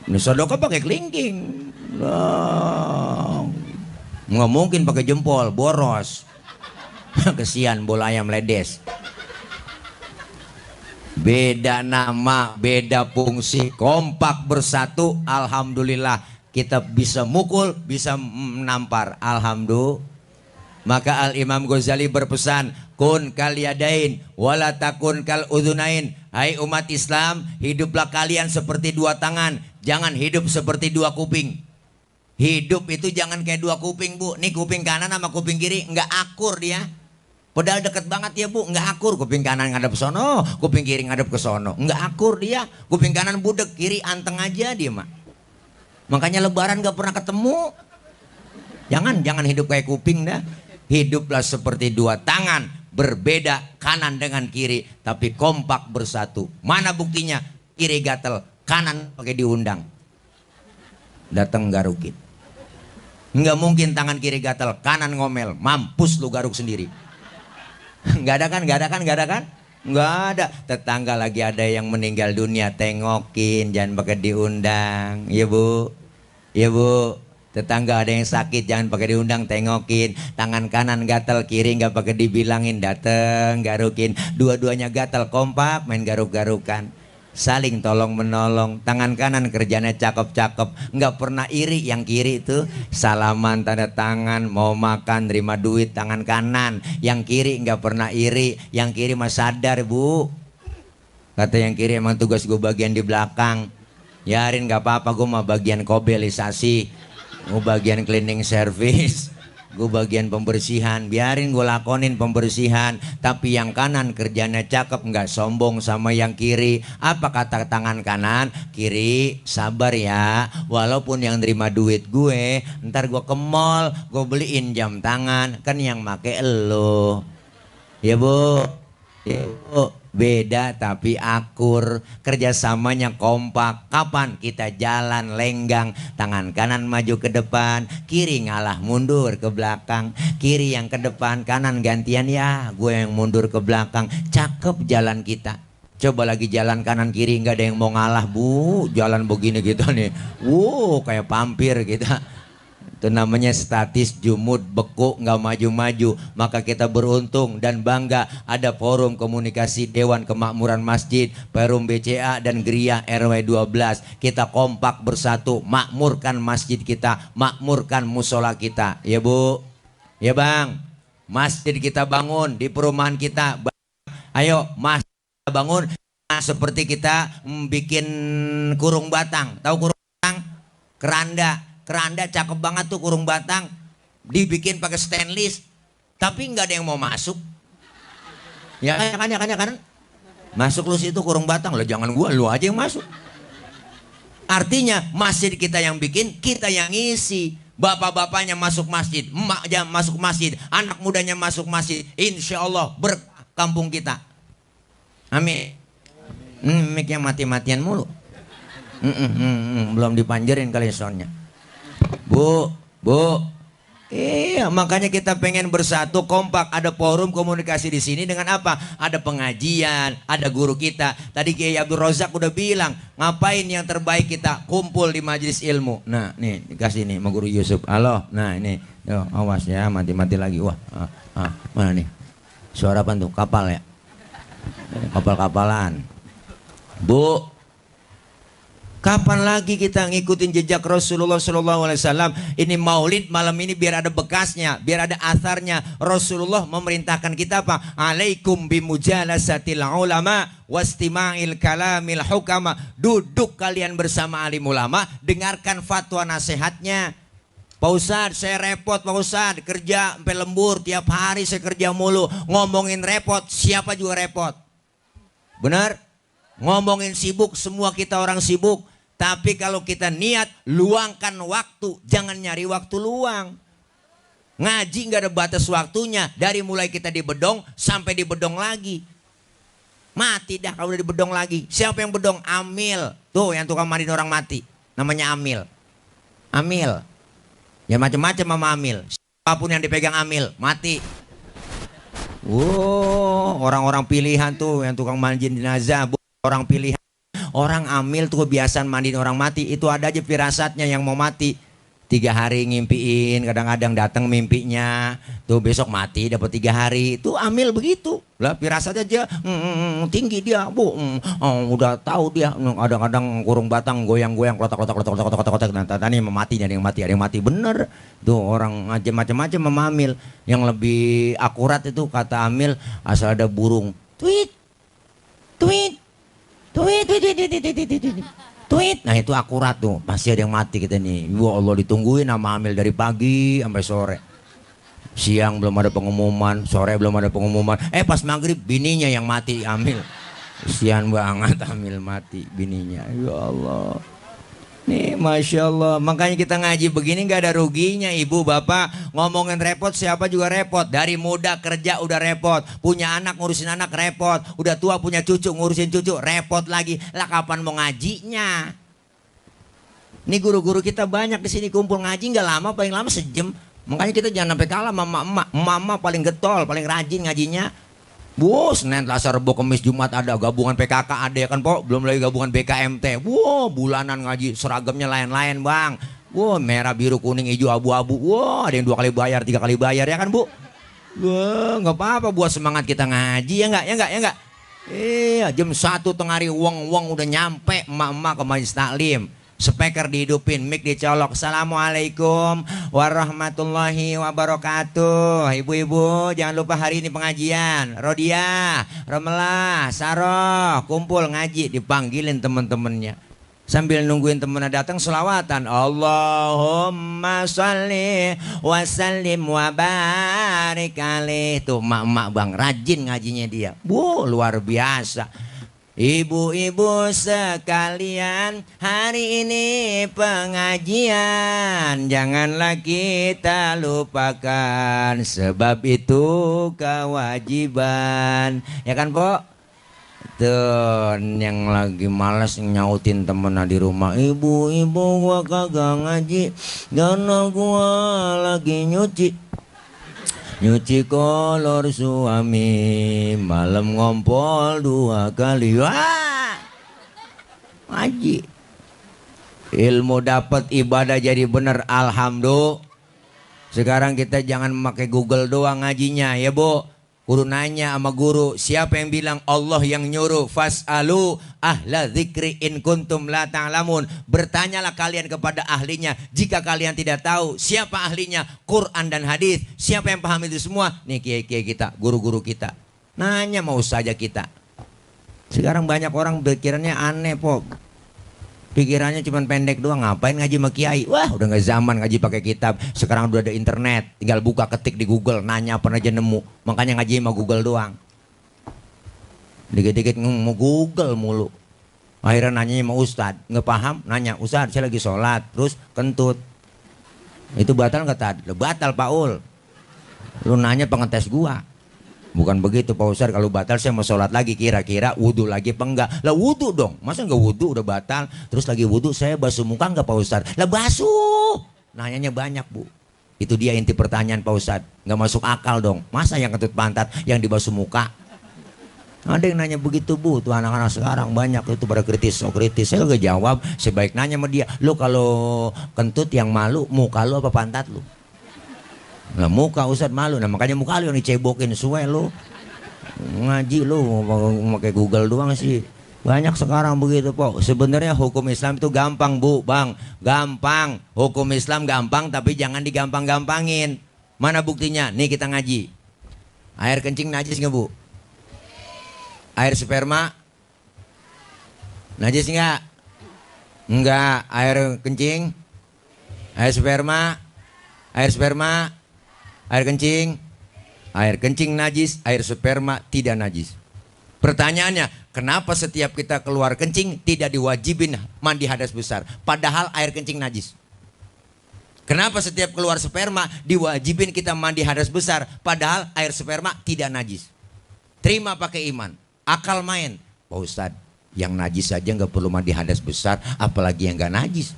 Ini sodoko pakai kelingking. Nggak mungkin pakai jempol, boros. Kesian bola ayam ledes. Beda nama, beda fungsi, kompak bersatu. Alhamdulillah kita bisa mukul, bisa menampar. Alhamdulillah. Maka Al-Imam Ghazali berpesan, kun kal yadain wala takun kal udhunain. Hai umat Islam, hiduplah kalian seperti dua tangan, jangan hidup seperti dua kuping. Hidup itu jangan kayak dua kuping, Bu. Nih kuping kanan sama kuping kiri nggak akur dia. Padahal deket banget ya, Bu, nggak akur. Kuping kanan ngadep ke sono, kuping kiri ngadep ke sono, nggak akur dia. Kuping kanan budek, kiri anteng aja dia, Mak. Makanya lebaran nggak pernah ketemu. Jangan hidup kayak kuping dah. Hiduplah seperti dua tangan, berbeda kanan dengan kiri, tapi kompak bersatu. Mana buktinya? Kiri gatel, kanan pakai diundang. Datang garukin. Nggak mungkin tangan kiri gatel, kanan ngomel, mampus lu garuk sendiri. Nggak ada kan? Nggak ada. Tetangga lagi ada yang meninggal dunia, tengokin, jangan pakai diundang. Iya Bu, iya Bu. Tetangga ada yang sakit, jangan pakai diundang, tengokin. Tangan kanan gatal, kiri nggak pakai dibilangin, dateng garukin. Dua-duanya gatal, kompak, main garuk-garukan. Saling tolong menolong. Tangan kanan kerjanya cakep-cakep, nggak pernah iri. Yang kiri itu salaman tanda tangan, mau makan terima duit tangan kanan. Yang kiri nggak pernah iri. Yang kiri mah sadar, Bu. Kata yang kiri, emang tugas gue bagian di belakang. Yarin nggak apa-apa, gue mah bagian kobelisasi. Gue bagian cleaning service, gue bagian pembersihan. Biarin gue lakonin pembersihan. Tapi yang kanan kerjanya cakep, nggak sombong sama yang kiri. Apa kata tangan kanan? Kiri, sabar ya. Walaupun yang terima duit gue, ntar gue ke mall, gue beliin jam tangan. Kan yang make elo. Ya Bu, ya Bu. Beda tapi akur, kerjasamanya kompak. Kapan kita jalan lenggang, tangan kanan maju ke depan, kiri ngalah mundur ke belakang. Kiri yang ke depan, kanan gantian ya, gue yang mundur ke belakang. Cakep jalan kita. Coba lagi jalan kanan kiri nggak ada yang mau ngalah, Bu. Jalan begini gitu nih, kayak pampir kita. Itu namanya statis, jumud, beku, nggak maju-maju. Maka kita beruntung dan bangga ada forum komunikasi Dewan Kemakmuran Masjid, Perum BCA dan Geria RW 12. Kita kompak bersatu, makmurkan masjid kita, makmurkan musola kita. Ya Bu, ya Bang. Masjid kita bangun di perumahan kita. Ayo masjid kita bangun. Seperti kita bikin kurung batang. Tahu kurung batang? Keranda cakep banget tuh kurung batang, dibikin pakai stainless, tapi nggak ada yang mau masuk. Ya kan? Masuk lu situ kurung batang, lo jangan gua, lu aja yang masuk. Artinya masjid kita yang bikin, kita yang ngisi. Bapak-bapaknya masuk masjid, emaknya masuk masjid, anak mudanya masuk masjid. Insya Allah berkah kampung kita. Amin. Mic-nya mati-matian mulu. Belum dipanjerin kali soundnya. Bu, iya makanya kita pengen bersatu, kompak. Ada forum komunikasi di sini dengan apa? Ada pengajian, ada guru kita. Tadi Kiai Abdul Razak udah bilang, ngapain yang terbaik kita kumpul di majelis ilmu. Nah, nih dikasih nih sama Guru Yusuf. Halo, nah ini, awas ya, mati-mati lagi. Wah, mana nih? Suara apa tuh? Kapal ya? Kapal-kapalan. Bu, kapan lagi kita ngikutin jejak Rasulullah SAW? Ini maulid malam ini biar ada bekasnya, biar ada asarnya. Rasulullah memerintahkan kita apa? Alaikum bimujalasatil ulama wastima'il kalamil hukama. Duduk kalian bersama alim ulama, dengarkan fatwa nasihatnya. Pak Ustadz, saya repot Pak Ustadz, kerja sampai lembur, tiap hari saya kerja mulu. Ngomongin repot, siapa juga repot. Benar? Ngomongin sibuk, semua kita orang sibuk. Tapi kalau kita niat, luangkan waktu. Jangan nyari waktu luang. Ngaji nggak ada batas waktunya. Dari mulai kita di bedong sampai di bedong lagi. Mati dah kalau udah di bedong lagi. Siapa yang bedong? Amil. Tuh yang tukang mandiin orang mati. Namanya Amil. Amil. Ya macam-macam sama Amil. Siapapun yang dipegang Amil, mati. Wow, orang-orang pilihan tuh yang tukang mandiin jenazah. Orang pilihan. Orang Amil tuh kebiasaan mandiin orang mati. Itu ada aja firasatnya yang mau mati. 3 hari ngimpiin, kadang-kadang datang mimpinya. Tuh besok mati dapat 3 hari. Itu Amil begitu. Lah firasatnya aja tinggi dia, Bu. Udah tahu dia. Kadang-kadang kurung batang goyang-goyang kotak-kotak. Nanti mati, ada yang mati bener. Tuh orang aja macam-macam sama Amil. Yang lebih akurat itu kata Amil, asal ada burung. Tweet. Nah itu akurat tuh, pasti ada yang mati kita nih. Ya Allah, ditungguin sama Amil dari pagi sampai sore. Siang belum ada pengumuman, sore belum ada pengumuman. Pas maghrib bininya yang mati Amil. Kesian banget Amil mati bininya. Ya Allah. Nih Masya Allah. Makanya kita ngaji begini gak ada ruginya ibu bapak. Ngomongin repot siapa juga repot. Dari muda kerja udah repot. Punya anak ngurusin anak repot. Udah tua punya cucu ngurusin cucu repot lagi. Lah kapan mau ngajinya? Nih guru-guru kita banyak di sini kumpul ngaji nggak lama, paling lama sejam. Makanya kita jangan sampai kalah sama emak-emak. Emak-emak paling getol, paling rajin ngajinya. Bu, Senin, Selasa, Rebo, Kamis, Jumat ada, gabungan PKK ada ya kan Pok, belum lagi gabungan BKMT. Wow, bulanan ngaji, seragamnya lain-lain Bang. Wow, merah, biru, kuning, hijau, abu-abu. Wow, ada yang 2 kali bayar, 3 kali bayar ya kan Bu? Wah, nggak apa-apa buat semangat kita ngaji ya nggak, ya nggak, ya nggak. Iya, jam 1 tengah hari uang udah nyampe emak-emak ke majelis taklim. Speaker dihidupin, mic dicolok. Assalamualaikum warahmatullahi wabarakatuh. Ibu-ibu jangan lupa hari ini pengajian. Rodia, Romelah, Saroh kumpul ngaji. Dipanggilin temen-temennya. Sambil nungguin temennya datang selawatan. Allahumma sholli wa sallim wa barik alaih. Tuh emak-emak Bang, rajin ngajinya dia. Bu, luar biasa. Ibu-ibu sekalian, hari ini pengajian janganlah kita lupakan, sebab itu kewajiban. Ya kan Pok? Tuh yang lagi malas nyautin temennya di rumah. Ibu-ibu gua kagak ngaji karena gua lagi nyuci kolor suami, malam ngompol 2 kali. Wah, ngaji. Ilmu dapat, ibadah jadi bener. Alhamdulillah. Sekarang kita jangan memakai Google doang ngajinya ya Bu. Guru nanya sama guru, siapa yang bilang Allah yang nyuruh? Fas'alu ahla dzikri in kuntum la ta'lamun. Bertanyalah kalian kepada ahlinya jika kalian tidak tahu. Siapa ahlinya? Quran dan hadis. Siapa yang paham itu semua? Nih kiai-kiai kita, guru-guru kita. Nanya mau saja kita. Sekarang banyak orang pikirannya aneh Pok. Pikirannya cuma pendek doang, ngapain ngaji sama kiai? Wah, udah nggak zaman ngaji pakai kitab. Sekarang udah ada internet, tinggal buka ketik di Google, nanya apa aja nemu. Makanya ngaji sama Google doang. Dikit-dikit mau Google mulu. Akhirnya nanya sama Ustad, nggak paham, nanya Ustad, saya lagi sholat, terus kentut. Itu batal nggak tadi? Batal Paul. Lu nanya pengetes gua. Bukan begitu Pak Ustadz, kalau batal saya mau sholat lagi, kira-kira wudhu lagi apa enggak? Lah wudhu dong, masa enggak wudhu udah batal? Terus lagi wudhu saya basuh muka enggak Pak Ustadz? Lah basuh. Nanyanya banyak Bu. Itu dia inti pertanyaan Pak Ustadz. Enggak masuk akal dong, masa yang kentut pantat yang dibasuh muka? Ada yang nanya begitu Bu, tuh anak-anak sekarang banyak itu pada kritis, so kritis. Saya gak jawab, sebaik nanya sama dia, lu kalau kentut yang malu, muka lu apa pantat lu? Nah muka Ustadz malu, nah makanya muka lu yang dicebokin suwe lu. Ngaji lu mau pakai Google doang sih. Banyak sekarang begitu, Pok. Sebenarnya hukum Islam itu gampang, Bu, Bang. Gampang. Hukum Islam gampang tapi jangan digampang-gampangin. Mana buktinya? Nih kita ngaji. Air kencing najis nggak, Bu? Air sperma najis nggak? Enggak. Air kencing, air sperma, air kencing najis, air sperma tidak najis. Pertanyaannya, kenapa setiap kita keluar kencing tidak diwajibin mandi hadas besar, padahal air kencing najis? Kenapa setiap keluar sperma diwajibin kita mandi hadas besar, padahal air sperma tidak najis? Terima pakai iman. Akal main. Pak Ustadz, yang najis saja nggak perlu mandi hadas besar, apalagi yang nggak najis.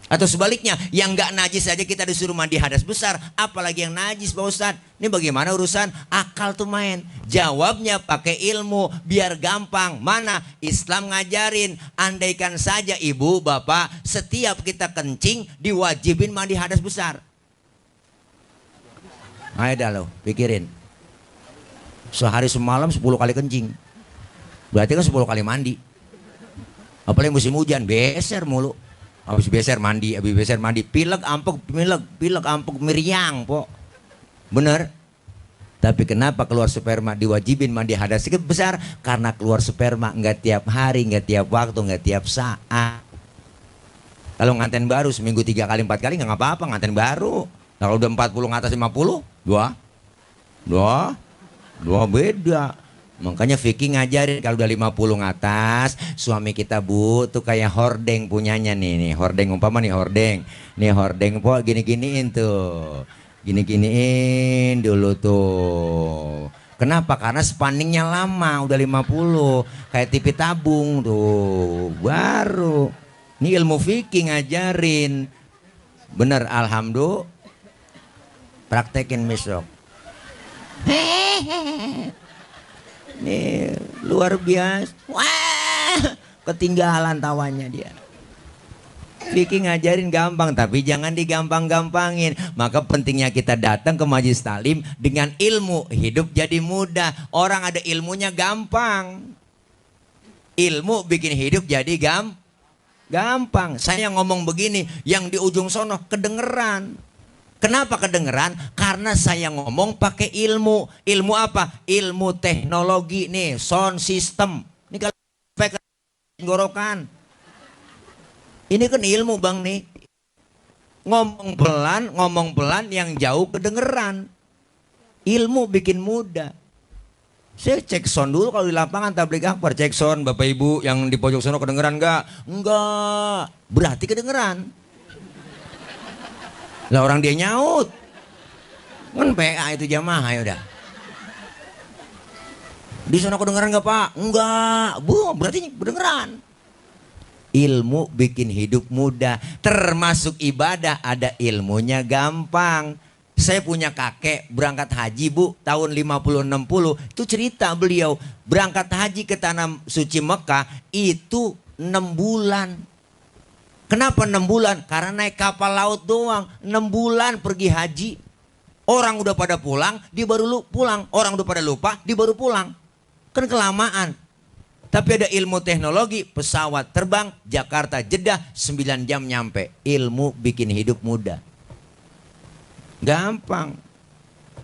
Atau sebaliknya, yang nggak najis saja kita disuruh mandi hadas besar, apalagi yang najis, Pak Ustadz. Ini bagaimana urusan? Akal tuh main. Jawabnya pakai ilmu, biar gampang. Mana? Islam ngajarin, andaikan saja ibu, bapak, setiap kita kencing diwajibin mandi hadas besar. Ayo dah lo, pikirin. Sehari semalam 10 kali kencing. Berarti kan 10 kali mandi. Apalagi musim hujan, beser mulu. Habis beser mandi, pilek ampuk meriang, Pok. Bener. Tapi kenapa keluar sperma diwajibin mandi hadas besar? Karena keluar sperma nggak tiap hari, nggak tiap waktu, nggak tiap saat. Kalau nganten baru seminggu 3 kali 4 kali nggak apa-apa, nganten baru. Kalau udah 40 ngatas 50, dua beda. Makanya fikih ngajarin kalau udah 50 ngatas, suami kita, Bu, tuh kayak hordeng punyanya nih hordeng, umpama nih hordeng. Nih hordeng, Pok, gini-giniin tuh. Gini-giniin dulu tuh. Kenapa? Karena spanningnya lama, udah 50. Kayak TV tabung tuh. Baru. Ini ilmu fikih ngajarin. Bener, alhamdulillah. Praktekin besok. Nih luar biasa. Wah, ketinggalan tawanya dia. Fikih ngajarin gampang, tapi jangan digampang-gampangin. Maka pentingnya kita datang ke majelis talim dengan ilmu, hidup jadi mudah. Orang ada ilmunya gampang. Ilmu bikin hidup jadi gampang. Saya ngomong begini, yang di ujung sono kedengeran. Kenapa kedengeran? Karena saya ngomong pakai ilmu. Ilmu apa? Ilmu teknologi nih, sound system. Ini kalau pakai gorokan. Ini kan ilmu, Bang, nih. Ngomong pelan yang jauh kedengeran. Ilmu bikin mudah. Saya cek sound dulu kalau di lapangan tabligh akbar, cek sound, Bapak Ibu yang di pojok sono kedengeran enggak? Enggak. Berarti kedengeran. Lah orang dia nyaut. Kan PA itu jamaah, ya udah. Di sana kedengeran enggak, Pak? Enggak. Bu, berarti kedengeran. Ilmu bikin hidup mudah, termasuk ibadah ada ilmunya gampang. Saya punya kakek berangkat haji, Bu, tahun 50-60. Itu cerita beliau berangkat haji ke tanah suci Mekah itu 6 bulan. Kenapa 6 bulan? Karena naik kapal laut doang. 6 bulan pergi haji. Orang udah pada pulang, dia baru pulang. Orang udah pada lupa, dia baru pulang. Kan kelamaan. Tapi ada ilmu teknologi, pesawat terbang, Jakarta Jeddah 9 jam nyampe. Ilmu bikin hidup mudah. Gampang.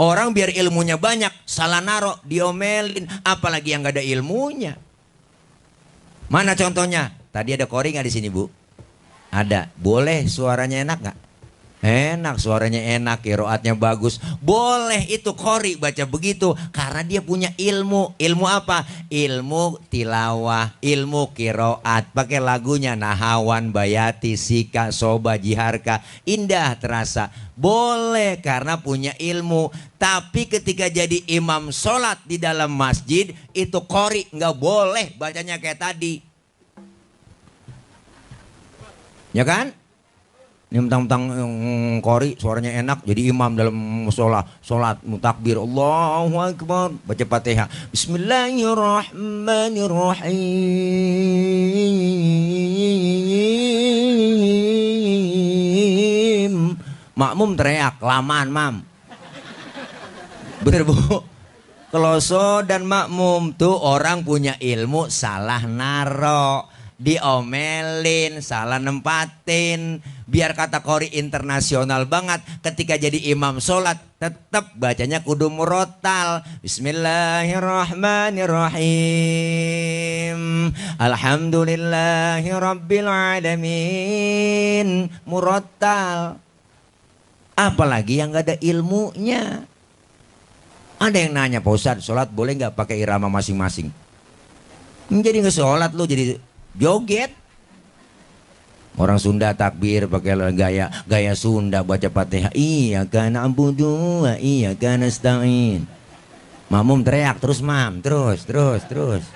Orang biar ilmunya banyak, salah naro, diomelin. Apalagi yang gak ada ilmunya. Mana contohnya? Tadi ada kori gak di sini, Bu? Ada. Boleh suaranya enak gak? Enak, suaranya enak, kiroatnya bagus. Boleh itu kori baca begitu. Karena dia punya ilmu. Ilmu apa? Ilmu tilawah, ilmu kiroat. Pakai lagunya Nahawan, Bayati, Sika, Soba, Jiharka. Indah terasa. Boleh karena punya ilmu. Tapi ketika jadi imam sholat di dalam masjid, itu kori nggak boleh bacanya kayak tadi. Ya kan? Ini mentang-mentang kori suaranya enak jadi imam dalam sholat takbir Allahu Akbar baca Fatihah Bismillahirrahmanirrahim. Makmum teriak, lamaan mam. Bener, Bu? Kloso dan makmum tuh orang punya ilmu salah naro, diomelin, salah nempatin. Biar kata kori internasional banget, ketika jadi imam sholat tetap bacanya kudu murotal. Bismillahirrahmanirrahim. Alhamdulillahirabbil alamin. Murotal. Apalagi yang gak ada ilmunya. Ada yang nanya, Pak Ustadz, sholat boleh nggak pakai irama masing-masing? Jadi nggak sholat lu, jadi joget. Orang Sunda takbir pakai gaya Sunda, baca Fatihah. Iya kana abudu, iya kana nasta'in. Makmum teriak terus terus.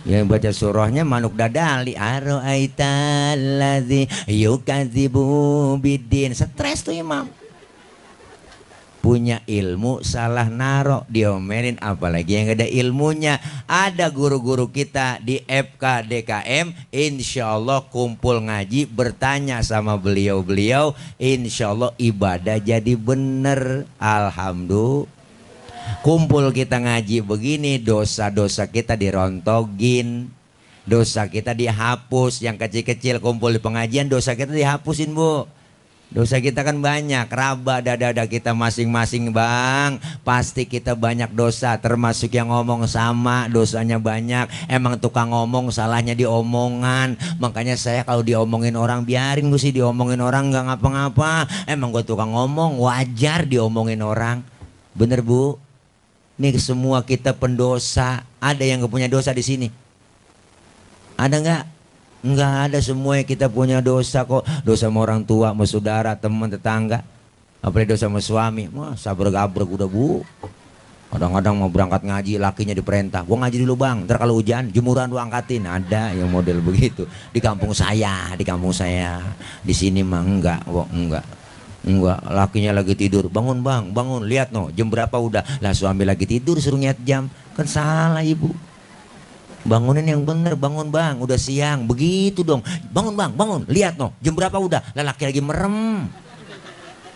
Yang baca surahnya manuk dadali. Aro'aital ladzi yukadzibu biddin. Stres tuh imam. Punya ilmu salah naro, diomelin, apalagi yang ada ilmunya. Ada guru-guru kita di FK DKM, insya Allah kumpul ngaji, bertanya sama beliau-beliau, insya Allah ibadah jadi bener. Alhamdulillah. Kumpul kita ngaji begini, dosa-dosa kita dirontogin, dosa kita dihapus. Yang kecil-kecil kumpul di pengajian, dosa kita dihapusin, Bu. Dosa kita kan banyak, raba dada kita masing-masing, Bang. Pasti kita banyak dosa, termasuk yang ngomong sama, dosanya banyak. Emang tukang ngomong, salahnya di omongan. Makanya saya kalau diomongin orang, biarin gue sih diomongin orang, nggak ngapa-ngapa. Emang gue tukang ngomong, wajar diomongin orang. Bener, Bu? Nih semua kita pendosa. Ada yang gak punya dosa di sini? Ada nggak? Enggak ada, semuanya kita punya dosa kok. Dosa sama orang tua, sama saudara, teman, tetangga. Apalagi dosa sama suami. Wah, sabrek-abrek udah, Bu. Kadang-kadang mau berangkat ngaji, lakinya diperintah, gua ngaji dulu, Bang, ntar kalau hujan jemuran lu angkatin. Ada yang model begitu. Di kampung saya. Di sini mah enggak, enggak. Lakinya lagi tidur, bangun, Bang, bangun, lihat no, jam berapa udah. Lah suami lagi tidur suruh nyiat jam. Kan salah, Ibu. Bangunin yang bener, bangun, Bang, udah siang. Begitu dong, bangun, Bang, bangun, lihat no, jam berapa udah. Lah laki lagi merem,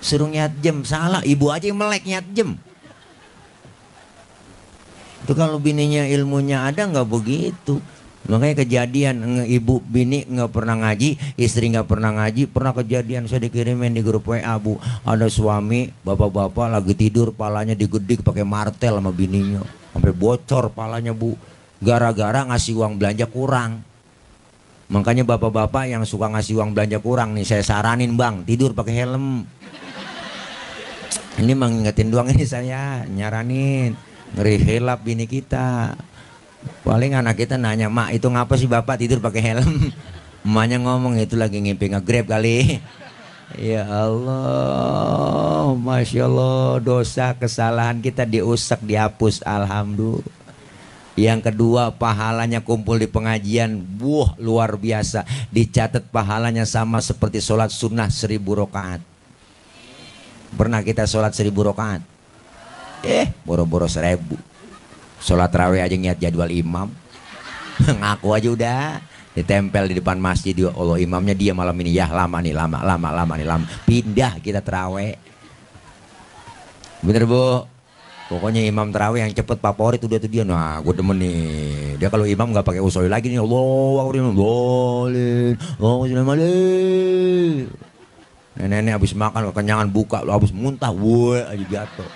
suruh nyiat jam. Salah, ibu aja yang melek nyiat jam. Itu kalau bininya ilmunya ada nggak begitu. Makanya kejadian ibu bini nggak pernah ngaji, istri nggak pernah ngaji. Pernah kejadian saya dikirimin di grup WA, Bu, ada suami bapak-bapak lagi tidur, palanya digedik pakai martel sama bininya, sampai bocor palanya, Bu. Gara-gara ngasih uang belanja kurang. Makanya bapak-bapak yang suka ngasih uang belanja kurang nih, saya saranin, Bang, tidur pakai helm. Ini mengingetin doang, ini saya nyaranin. Ngeri hilap bini kita. Paling anak kita nanya, Mak, itu ngapa sih Bapak tidur pakai helm? Emaknya ngomong, itu lagi ngimpi nge-grab kali. Ya Allah, Masya Allah, dosa kesalahan kita diusap, dihapus, alhamdulillah. Yang kedua, pahalanya kumpul di pengajian, luar biasa. Dicatat pahalanya sama seperti sholat sunnah 1000 rakaat. Pernah kita sholat 1000 rakaat? Boro-boro 1000. Sholat raweh aja niat jadwal imam. Ngaku aja udah. Ditempel di depan masjid, Allah imamnya dia malam ini, ya lama nih, lama. Pindah kita terawih. Bener, Bu? Pokoknya imam terawih yang cepet favorit udah tuh dia. Nah, gue demen nih. Dia kalau imam nggak pakai usul lagi nih, nenek habis makan kekenyangan buka, habis muntah, aja jatuh.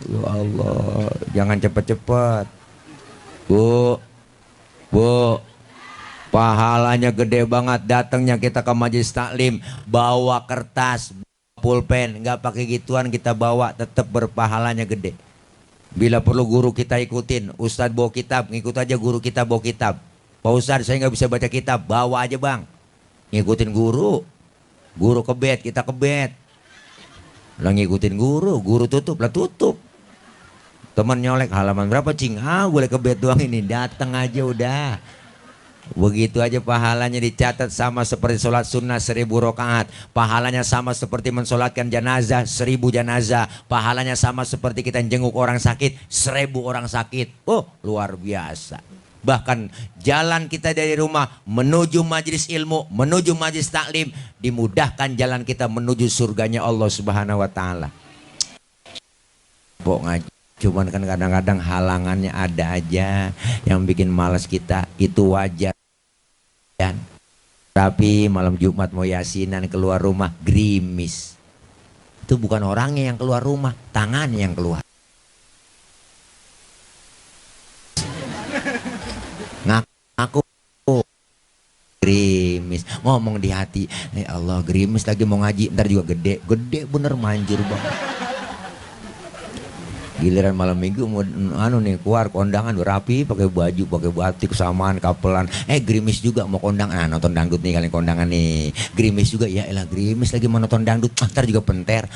Ya Allah, jangan cepet-cepet. Bu, pahalanya gede banget. Datangnya kita ke majelis taklim, bawa kertas, pulpen, nggak pakai gituan kita bawa, tetap berpahalanya gede. Bila perlu guru kita ikutin, Ustadz bawa kitab, ngikut aja guru kita bawa kitab. Pak Ustadz saya nggak bisa baca kitab, bawa aja, Bang, ngikutin guru ke bed, kita ke bed lah, ngikutin guru tutup lah, tutup. Teman nyolek, halaman berapa, Cing? Boleh ke bed doang ini, datang aja udah. Begitu aja pahalanya dicatat sama seperti sholat sunnah 1000 rakaat. Pahalanya sama seperti mensolatkan jenazah 1000 jenazah. Pahalanya sama seperti kita jenguk orang sakit 1000 orang sakit. Luar biasa. Bahkan jalan kita dari rumah menuju majelis ilmu, menuju majelis taklim, dimudahkan jalan kita menuju surganya Allah Subhanahu wa taala. Ngaji. Cuman kan kadang-kadang halangannya ada aja yang bikin malas kita, itu wajar. Tapi malam Jumat mau yasinan keluar rumah gerimis. Itu bukan orangnya yang keluar rumah, tangannya yang keluar. Ngaku gerimis, ngomong di hati, Allah gerimis lagi mau ngaji, ntar juga gede bener manjur banget. Giliran malam minggu mau keluar kondangan rapi, pakai baju, pakai batik, samaan, kapelan. Gerimis juga mau kondangan, nonton dangdut nih kalian kondangan nih. Gerimis juga, ya elah gerimis lagi mau nonton dangdut, ntar juga penter.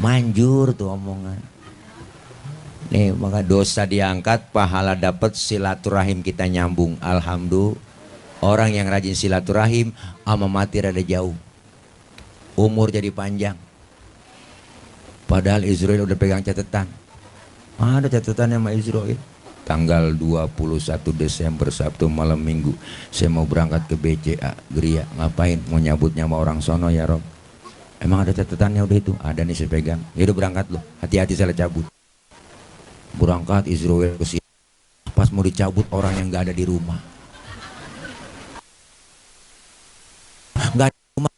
Manjur tuh omongan. Nih maka dosa diangkat, pahala dapat, silaturahim kita nyambung. Alhamdulillah. Orang yang rajin silaturahim sama mati rada jauh. Umur jadi panjang. Padahal Israel udah pegang catatan. Ada catatannya sama Israel. Tanggal 21 Desember Sabtu malam minggu saya mau berangkat ke BCA Geria. Ngapain? Mau nyabut nyawa orang sono ya Rob. Emang ada catatannya udah itu? Ada nih saya pegang. Ya udah berangkat loh. Hati-hati saya cabut. Berangkat Israel ke sini. Pas mau dicabut orang yang gak ada di rumah. Gak ada di rumah.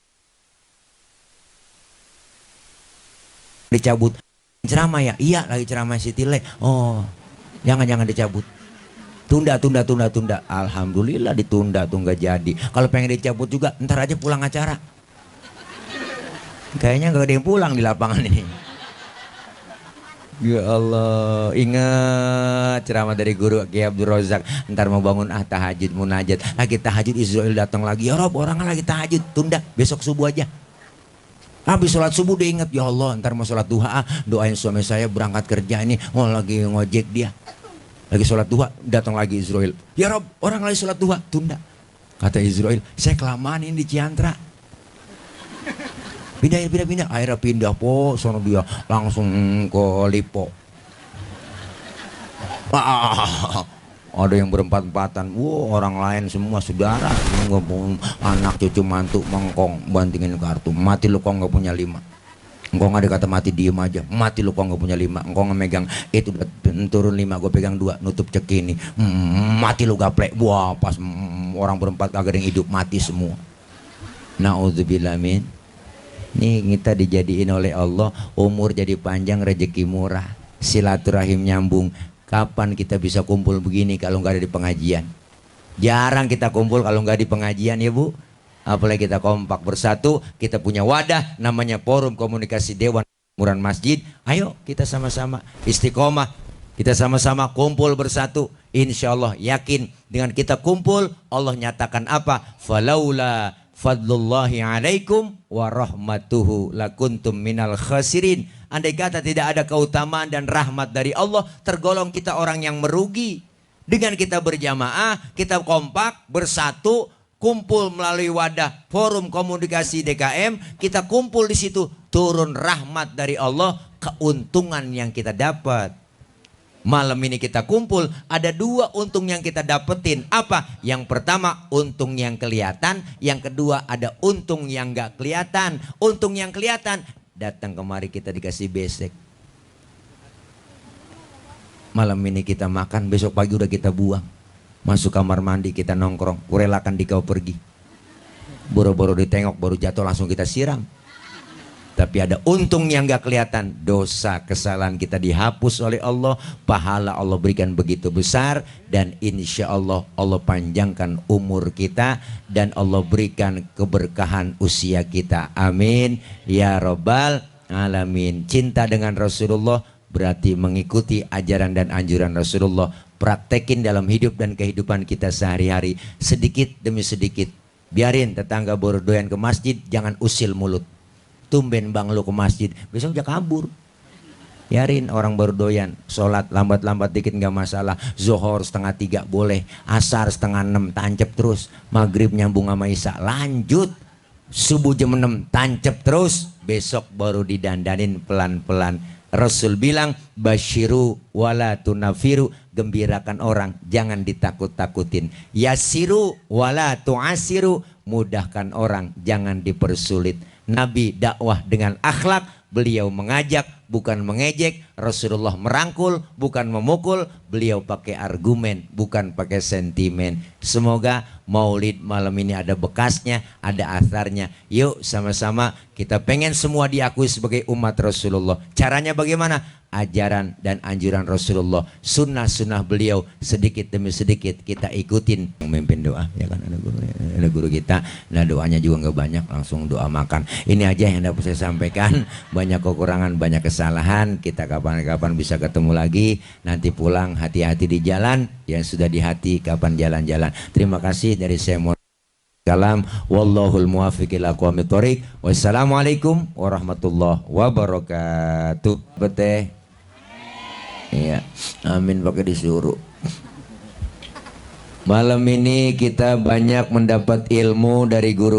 Dicabut. Ceramah ya? Iya lagi ceramah Siti Le. Oh, jangan dicabut. Tunda. Alhamdulillah ditunda tuh nggak jadi. Kalau pengen dicabut juga ntar aja pulang acara. Kayaknya nggak ada yang pulang di lapangan ini. Ya Allah, ingat ceramah dari guru Kiai Abdul Razak. Ntar mau bangun tahajud munajat. Lagi tahajud Israel datang lagi. Ya Rob, orang lagi tahajud, tunda besok subuh aja. Habis sholat subuh dia ingat, ya Allah ntar mau sholat duha, doain suami saya berangkat kerja ini, lagi ngojek dia. Lagi sholat duha, datang lagi Israel. Ya Rob, orang lagi sholat duha, tunda. Kata Israel, saya kelamaan ini di Ciantra. Pindah. Akhirnya pindah po, sono dia langsung ke Lipo. Ada yang berempat-empatan, orang lain semua saudara, anak cucu mantu mengkong bantingin kartu, mati lu kok nggak punya 5. Engkau nggak dikata mati diem aja, mati lu kok nggak punya 5. Engkau nggak megang itu turun 5, gue pegang 2, nutup cekini, mati lu gaplek. Wah pas orang berempat kagak ada yang hidup, mati semua. Naudzubillah min. Nih kita dijadiin oleh Allah, umur jadi panjang, rezeki murah, silaturahim nyambung. Kapan kita bisa kumpul begini kalau nggak ada di pengajian? Jarang kita kumpul kalau nggak di pengajian ya Bu. Apalagi kita kompak bersatu, kita punya wadah namanya Forum Komunikasi Dewan Muran Masjid. Ayo kita sama-sama istiqomah, kita sama-sama kumpul bersatu. Insya Allah yakin dengan kita kumpul Allah nyatakan apa? Falaula fadlullahi alaikum wa rahmatuhu lakuntum minal khasirin. Andai kata tidak ada keutamaan dan rahmat dari Allah, tergolong kita orang yang merugi. Dengan kita berjamaah, kita kompak, bersatu, kumpul melalui wadah Forum Komunikasi DKM, kita kumpul di situ, turun rahmat dari Allah, keuntungan yang kita dapat. Malam ini kita kumpul, ada 2 untung yang kita dapetin. Apa? Yang pertama untung yang kelihatan, yang kedua ada untung yang gak kelihatan. Untung yang kelihatan, datang kemari kita dikasih besek. Malam ini kita makan, besok pagi udah kita buang. Masuk kamar mandi kita nongkrong, kurelakan dikau pergi. Boro-boro ditengok baru jatuh langsung kita siram. Tapi ada untung yang gak kelihatan. Dosa kesalahan kita dihapus oleh Allah, pahala Allah berikan begitu besar, dan insya Allah Allah panjangkan umur kita dan Allah berikan keberkahan usia kita. Amin ya Rabbal Alamin. Cinta dengan Rasulullah berarti mengikuti ajaran dan anjuran Rasulullah. Praktekin dalam hidup dan kehidupan kita sehari-hari, sedikit demi sedikit. Biarin tetangga baru doyan ke masjid, jangan usil mulut. Tumben bang lu ke masjid, besok aja kabur. Biarin orang baru doyan, sholat lambat-lambat dikit nggak masalah. Zuhur 2:30 boleh, asar 5:30 tancep terus, maghrib nyambung sama isya lanjut, subuh jam 6 tancep terus, besok baru didandanin pelan-pelan. Rasul bilang basyiru wala tunafiru, gembirakan orang jangan ditakut-takutin. Yasiru wala tuasiru, mudahkan orang jangan dipersulit. Nabi dakwah dengan akhlak, beliau mengajak bukan mengejek, Rasulullah merangkul bukan memukul, beliau pakai argumen bukan pakai sentimen. Semoga maulid malam ini ada bekasnya, ada asarnya. Yuk sama-sama kita pengen semua diakui sebagai umat Rasulullah. Caranya bagaimana? Ajaran dan anjuran Rasulullah, sunnah-sunnah beliau sedikit demi sedikit kita ikutin. Memimpin doa ya kan, ada guru kita. Nah doanya juga nggak banyak, langsung doa makan. Ini aja yang dapat saya sampaikan. Banyak kekurangan, banyak kesalahan. Kita kapan-kapan bisa ketemu lagi. Nanti pulang hati-hati di jalan. Yang sudah di hati kapan jalan-jalan. Terima kasih dari saya. Salam wallahul muwaffiq ila aqwamit thoriq. Wassalamualaikum warahmatullahi wabarakatuh. Beteh. Iya, amin pakai disuruh. Malam ini kita banyak mendapat ilmu dari guru